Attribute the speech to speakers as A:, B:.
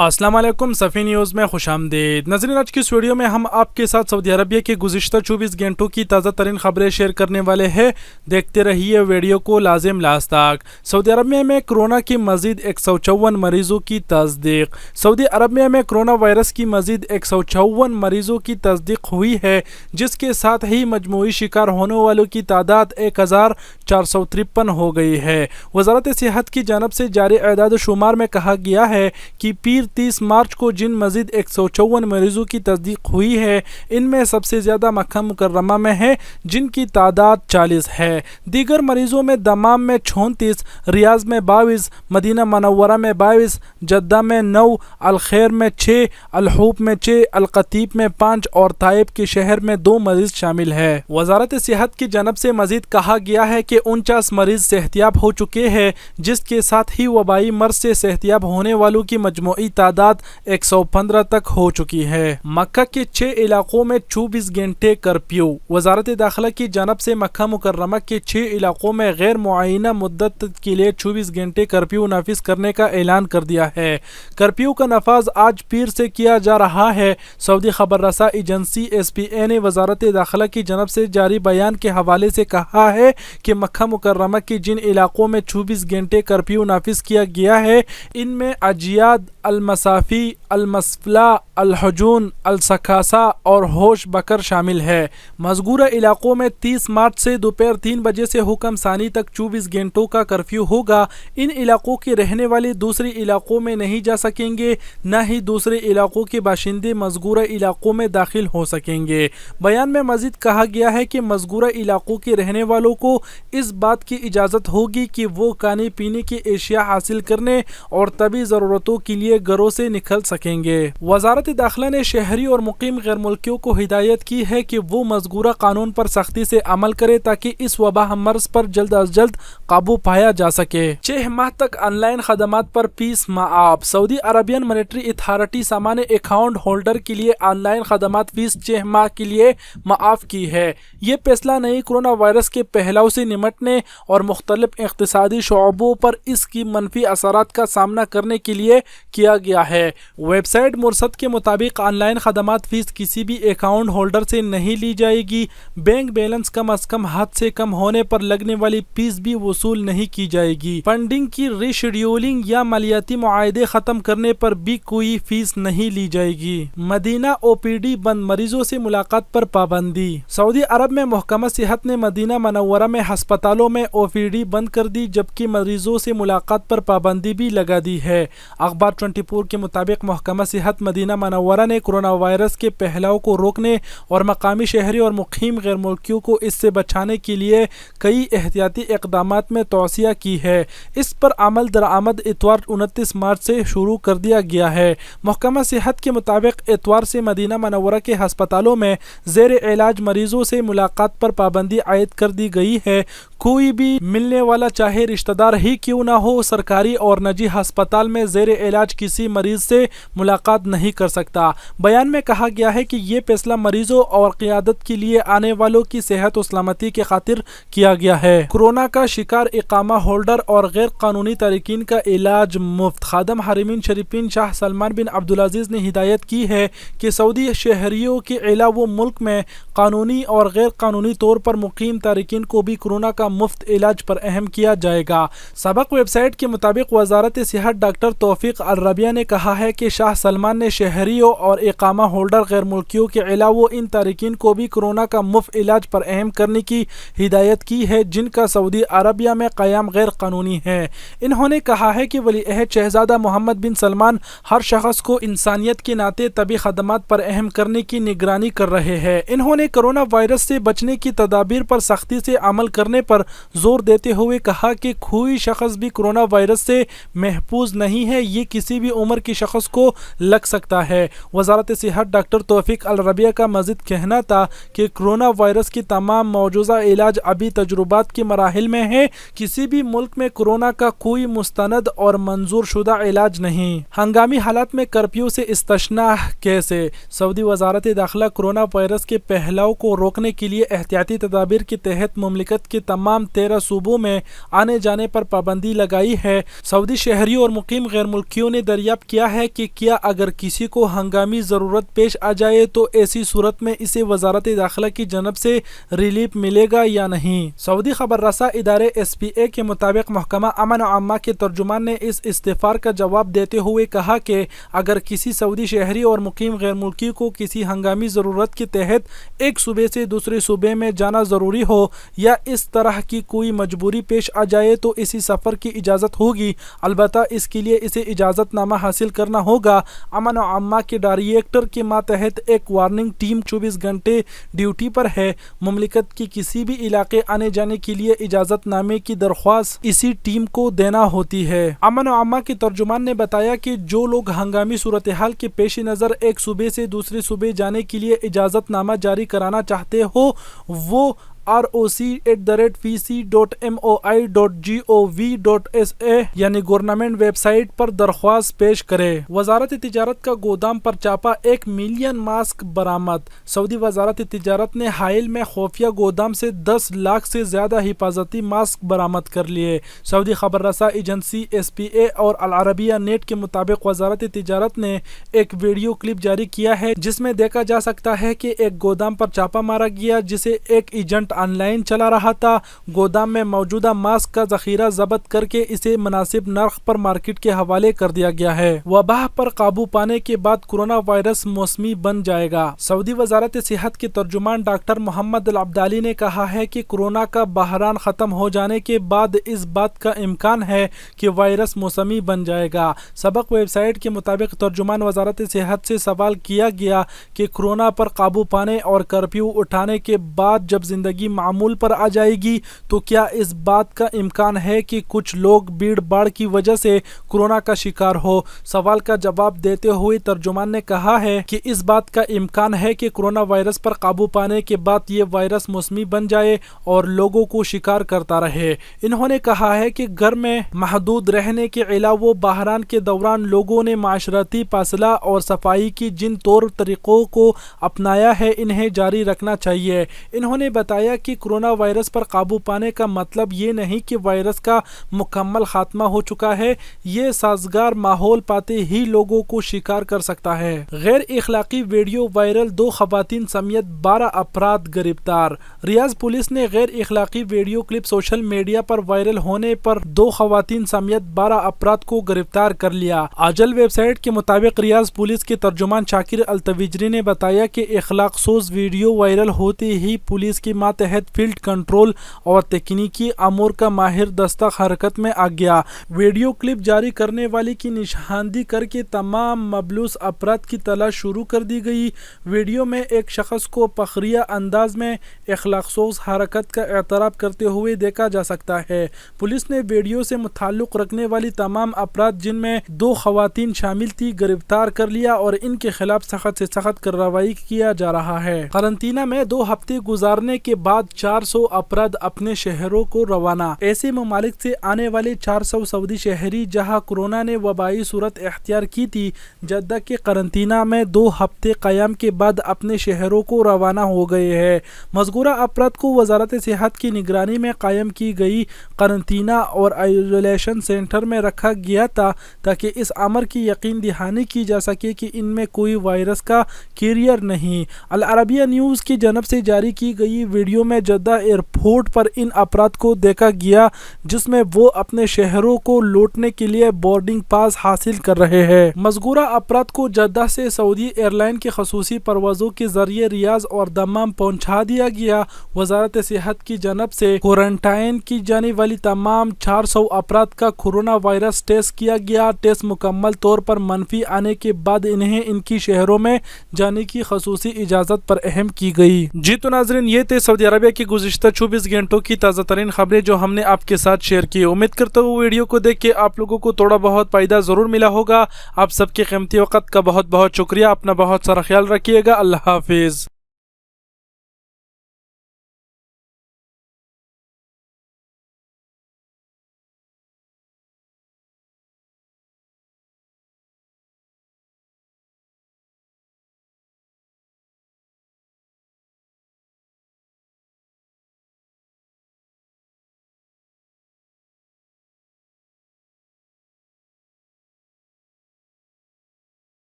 A: السلام علیکم صفی نیوز میں خوش آمدید ناظرین، آج کی اس ویڈیو میں ہم آپ کے ساتھ سعودی عربیہ کے گزشتہ 24 گھنٹوں کی تازہ ترین خبریں شیئر کرنے والے ہیں۔ دیکھتے رہیے ویڈیو کو لازم لاسٹ تک۔ سعودی عربیہ میں کرونا کی مزید 154 مریضوں کی تصدیق۔ سعودی عربیہ میں کرونا وائرس کی مزید 154 مریضوں کی تصدیق ہوئی ہے، جس کے ساتھ ہی مجموعی شکار ہونے والوں کی تعداد 1453 ہو گئی ہے۔ وزارت صحت کی جانب سے جاری اعداد و شمار میں کہا گیا ہے کہ 30 مارچ کو جن مزید 154 مریضوں کی تصدیق ہوئی ہے، ان میں سب سے زیادہ مکہ مکرمہ میں ہے، جن کی تعداد 40 ہے۔ دیگر مریضوں میں دمام میں 36، ریاض میں 22، مدینہ منورہ میں 22، جدہ میں 9، الخیر میں 6، الحوب میں 6، القطیف میں 5 اور طائف کے شہر میں 2 مریض شامل ہے۔ وزارت صحت کی جانب سے مزید کہا گیا ہے کہ 49 مریض صحتیاب ہو چکے ہیں، جس کے ساتھ ہی وبائی مرض سے صحتیاب ہونے والوں کی مجموعی تعداد 115 تک ہو چکی ہے۔ مکہ کے 6 علاقوں میں 24 گھنٹے کرفیو۔ وزارت داخلہ کی جانب سے مکہ مکرمہ کے 6 علاقوں میں غیر معینہ مدت کے لیے 24 گھنٹے کرفیو نافذ کرنے کا اعلان کر دیا ہے۔ کرفیو کا نفاذ آج پیر سے کیا جا رہا ہے۔ سعودی خبر رساں ایجنسی SPA نے وزارت داخلہ کی جانب سے جاری بیان کے حوالے سے کہا ہے کہ مکہ مکرمہ کے جن علاقوں میں 24 گھنٹے کرفیو نافذ کیا گیا ہے، ان میں اجیاد، المصافی، المسفلہ، الحجون، السکاسہ اور ہوش بکر شامل ہے۔ مذکورہ علاقوں میں 30 مارچ سے دوپہر 3 بجے سے حکم ثانی تک 24 گھنٹوں کا کرفیو ہوگا۔ ان علاقوں کے رہنے والے دوسرے علاقوں میں نہیں جا سکیں گے، نہ ہی دوسرے علاقوں کے باشندے مذکورہ علاقوں میں داخل ہو سکیں گے۔ بیان میں مزید کہا گیا ہے کہ مذکورہ علاقوں کے رہنے والوں کو اس بات کی اجازت ہوگی کہ وہ کھانے پینے کی اشیاء حاصل کرنے اور طبی ضرورتوں کے لیے گھروں سے نکل سکیں گے۔ وزارت داخلہ نے شہری اور مقیم غیر ملکیوں کو ہدایت کی ہے کہ وہ مذکورہ قانون پر سختی سے عمل کرے تاکہ اس وبا مرض پر جلد از جلد قابو پایا جا سکے۔ 6 ماہ تک آن لائن خدمات پر فیس معاف۔ سعودی عربین مانیٹری اتھارٹی سامانہ اکاؤنٹ ہولڈر کے لیے آن لائن خدمات فیس 6 ماہ کے لیے معاف کی ہے۔ یہ فیصلہ نئی کرونا وائرس کے پھیلاؤ سے نمٹنے اور مختلف اقتصادی شعبوں پر اس کی منفی اثرات کا سامنا کرنے کے لیے کیا گیا ہے۔ ویب سائٹ مرصد کے مطابق آن لائن خدمات فیس کسی بھی اکاؤنٹ ہولڈر سے نہیں لی جائے گی۔ بینک بیلنس کم از کم حد سے کم ہونے پر لگنے والی فیس بھی وصول نہیں کی جائے گی۔ فنڈنگ کی ری شیڈیولنگ یا مالیاتی معاہدے ختم کرنے پر بھی کوئی فیس نہیں لی جائے گی۔ مدینہ OPD بند، مریضوں سے ملاقات پر پابندی۔ سعودی عرب میں محکمہ صحت نے مدینہ منورہ میں ہسپتالوں میں OPD بند کر دی، جبکہ مریضوں سے ملاقات پر پابندی بھی لگا دی ہے۔ اخبار 24 کے مطابق محکمہ صحت مدینہ منورہ نے کرونا وائرس کے پھیلاؤ کو روکنے اور مقامی شہری اور مقیم غیر ملکیوں کو اس سے بچانے کے لیے کئی احتیاطی اقدامات میں توسیع کی ہے۔ اس پر عمل درآمد اتوار 29 مارچ سے شروع کر دیا گیا ہے۔ محکمہ صحت کے مطابق اتوار سے مدینہ منورہ کے ہسپتالوں میں زیر علاج مریضوں سے ملاقات پر پابندی عائد کر دی گئی ہے۔ کوئی بھی ملنے والا، چاہے رشتہ دار ہی کیوں نہ ہو، سرکاری اور نجی ہسپتال میں زیر علاج کسی مریض سے ملاقات نہیں کر سکتا۔ بیان میں کہا گیا ہے کہ یہ فیصلہ مریضوں اور قیادت کے لیے آنے والوں کی صحت و سلامتی کی خاطر کیا گیا ہے۔ کورونا کا شکار اقامہ ہولڈر اور غیر قانونی تارکین کا علاج مفت۔ خادم حرمین شریفین شاہ سلمان بن عبدالعزیز نے ہدایت کی ہے کہ سعودی شہریوں کے علاوہ ملک میں قانونی اور غیر قانونی طور پر مقیم تارکین کو بھی کورونا کا مفت علاج پر اہم کیا جائے گا۔ سابق ویب سائٹ کے مطابق وزارت صحت ڈاکٹر توفیق الربیع نے کہا ہے کہ شاہ سلمان نے شہریوں اور اقامہ ہولڈر غیر ملکیوں کے علاوہ ان تارکین کو بھی کورونا کا مفت علاج پر اہم کرنے کی ہدایت کی ہے، جن کا سعودی عربیہ میں قیام غیر قانونی ہے۔ انہوں نے کہا ہے کہ ولی عہد شہزادہ محمد بن سلمان ہر شخص کو انسانیت کے ناطے طبی خدمات پر اہم کرنے کی نگرانی کر رہے ہیں۔ انہوں نے کورونا وائرس سے بچنے کی تدابیر پر سختی سے عمل کرنے پر زور دیتے ہوئے کہا کہ کوئی شخص بھی کورونا وائرس سے محفوظ نہیں ہے، یہ کسی بھی عمر کے شخص کو لگ سکتا ہے۔ وزارت صحت ڈاکٹر توفیق الربیع کا مزید کہنا تھا کہ کورونا وائرس کی تمام موجودہ علاج ابھی تجربات کے مراحل میں ہے۔ کسی بھی ملک میں کورونا کا کوئی مستند اور منظور شدہ علاج نہیں۔ ہنگامی حالات میں کرفیو سے استثناء کیسے؟ سعودی وزارت داخلہ کورونا وائرس کے پھیلاؤ کو روکنے کے لیے احتیاطی تدابیر کے تحت مملکت کے تمام तमाम 13 सूबों में आने जाने पर पाबंदी लगाई है। सऊदी शहरियों और मुकीम गैर मुल्कियों ने दरियाफ्त किया है कि क्या अगर किसी को हंगामी ज़रूरत पेश आ जाए तो ऐसी सूरत में इसे वजारत दाखिला की जनब से रिलीफ मिलेगा या नहीं। सऊदी खबर रसा इदारे SPA के मुताबिक महकमा अमन और अम्मा के तर्जुमान ने इस इस्तिफार का जवाब देते हुए कहा कि अगर किसी सऊदी शहरी और मुकीम गैर मुल्की को किसी हंगामी ज़रूरत के तहत एक सूबे से दूसरे सूबे में जाना ज़रूरी हो या इस तरह की कोई मजबूरी पेश आ जाए तो इसी सफ़र की इजाज़त होगी, अलबत्ता इसके लिए इसे इजाज़तनामा हासिल करना होगा। अमन और अम्मा के डायरेक्टर के मातहत एक वार्निंग टीम 24 घंटे ड्यूटी पर है। मुमलिकत के किसी भी इलाके आने जाने के लिए इजाज़तनामे की दरख्वास्त इसी टीम को देना होती है। अमन और अम्मा के तर्जुमान ने बताया कि जो लोग हंगामी सूरत हाल के पेश नज़र एक सूबे से दूसरे सूबे जाने के लिए इजाज़तनामा जारी कराना चाहते हो वो ROC@vc.moi.gov.sa यानी गवर्नमेंट वेबसाइट पर दरख्वास्त पेश करे। वजारत तिजारत का गोदाम पर चापा 1 मिलियन मास्क बरामद। सऊदी वजारत तिजारत ने हाइल में खुफिया गोदाम से 10 लाख से ज़्यादा हिफाजती मास्क बरामद कर लिए। सऊदी खबर रसा एजेंसी SPA और अल अरबिया नेट के मुताबिक वजारत तिजारत ने एक वीडियो क्लिप जारी किया है जिसमें देखा जा सकता है कि एक गोदाम पर चापा मारा गया जिसे एक एजेंट ऑनलाइन चला रहा था। गोदाम में मौजूदा मास्क का जखीरा जब्त करके इसे मुनासिब नर्ख पर मार्केट के हवाले कर दिया गया है। वबाह पर काबू पाने के बाद कोरोना वायरस मौसमी बन जाएगा। सऊदी वजारत सेहत के तर्जुमान डॉक्टर मोहम्मद अल अब्दाली ने कहा है कि कोरोना का बहरान ख़त्म हो जाने के बाद इस बात का इम्कान है कि वायरस मौसमी बन जाएगा। सबक वेबसाइट के मुताबिक तर्जुमान वजारत सेहत से सवाल किया गया कि कोरोना पर काबू पाने और कर्फ्यू उठाने के बाद जब जिंदगी मामूल पर आ जाएगी तो क्या इस बात का इम्कान है कि कुछ लोग भीड़ भाड़ की वजह से कोरोना का शिकार हो। सवाल का जवाब देते हुए तर्जुमान ने कहा है कि इस बात का इम्कान है कि कोरोना वायरस पर काबू पाने के बाद ये वायरस मौसमी बन जाए और लोगों को शिकार करता रहे। इन्होंने कहा है कि घर में महदूद रहने के अलावा बहरान के दौरान लोगों ने माशरती फासला और सफाई की जिन तौर तरीक़ों को अपनाया है इन्हें जारी रखना चाहिए। इन्होंने बताया कि कोरोना वायरस पर काबू पाने का मतलब ये नहीं कि वायरस का मुकम्मल खात्मा हो चुका है, ये साजगार माहौल पाते ही लोगों को शिकार कर सकता है। गैर इखलाकी वीडियो वायरल, 2 खवातीन समेत 12 अफराद गिरफ्तार। रियाज पुलिस ने गैर इखलाकी वीडियो क्लिप सोशल मीडिया पर वायरल होने पर 2 खवातीन समेत 12 अफराद को गिरफ्तार कर लिया। आजल वेबसाइट के मुताबिक रियाज पुलिस के तर्जुमान शाकिर अल-तविजरी ने बताया कि इखलाक सोज वीडियो वायरल होते ही पुलिस की मातहत फील्ड कंट्रोल और तकनीकी अमूर का माहिर दस्ता हरकत में आ गया। वीडियो क्लिप जारी करने वाले की निशानदी करके तमाम मबलूस अफराद की तलाश शुरू कर दी गई। वीडियो में एक शख्स को फखरिया अंदाज में इखलाकसोज हरकत का एतराफ़ करते हुए देखा जा सकता है। पुलिस ने वीडियो से मुताल्लुक़ रखने वाली तमाम अफराद जिनमें 2 खवातीन शामिल थी गिरफ्तार कर लिया और इनके खिलाफ सख्त से सख्त कार्रवाई किया जा रहा है। करंतना में 2 हफ्ते गुजारने के बाद 400 अफराद अपने शहरों को रवाना। ऐसे ममालिक से आने वाले 400 सऊदी शहरी जहां कोरोना ने वबाई सूरत इख्तियार की थी, जद्दा के करंतना में 2 हफ्ते क़याम के बाद अपने शहरों को रवाना हो गए हैं। मज़कूरा अफराद को वजारत सेहत की निगरानी में कायम की गई करंतना और आइसोलेशन सेंटर में रखा गया था ताकि इस अमर की यकीन दहानी की जा सके कि इनमें कोई वायरस का कैरियर नहीं। अल अरबिया न्यूज़ की जनब से जारी की गई वीडियो में जद्दा एयरपोर्ट पर इन अफराद को देखा गया जिसमें वो अपने शहरों को लौटने के लिए बोर्डिंग पास हासिल कर रहे हैं। मज़कूरा अफराद को जद्दा से सऊदी एयरलाइन के खसूसी परवाज़ों के जरिए रियाज और दम्माम पहुंचा दिया गया। वजारत सेहत की जनब से क्वारंटाइन की जाने वाली तमाम 400 अफराद का कोरोना वायरस टेस्ट किया गया। टेस्ट मुकम्मल तौर पर मनफी आने के बाद इन्हें इनकी शहरों में जाने की खसूसी इजाज़त पर अहम की गई। जी तो नाज़रीन, ये थे सऊदी अरबिया की गुज़िश्ता 24 घंटों की ताज़ा तरीन खबरें जो हमने आपके साथ शेयर की। उम्मीद करता हूँ वीडियो को देख के आप लोगों को थोड़ा बहुत फ़ायदा ज़रूर मिला होगा। आप सबके कीमती वक़्त का बहुत बहुत शुक्रिया। अपना बहुत सारा ख्याल रखिएगा। अल्लाह हाफिज़।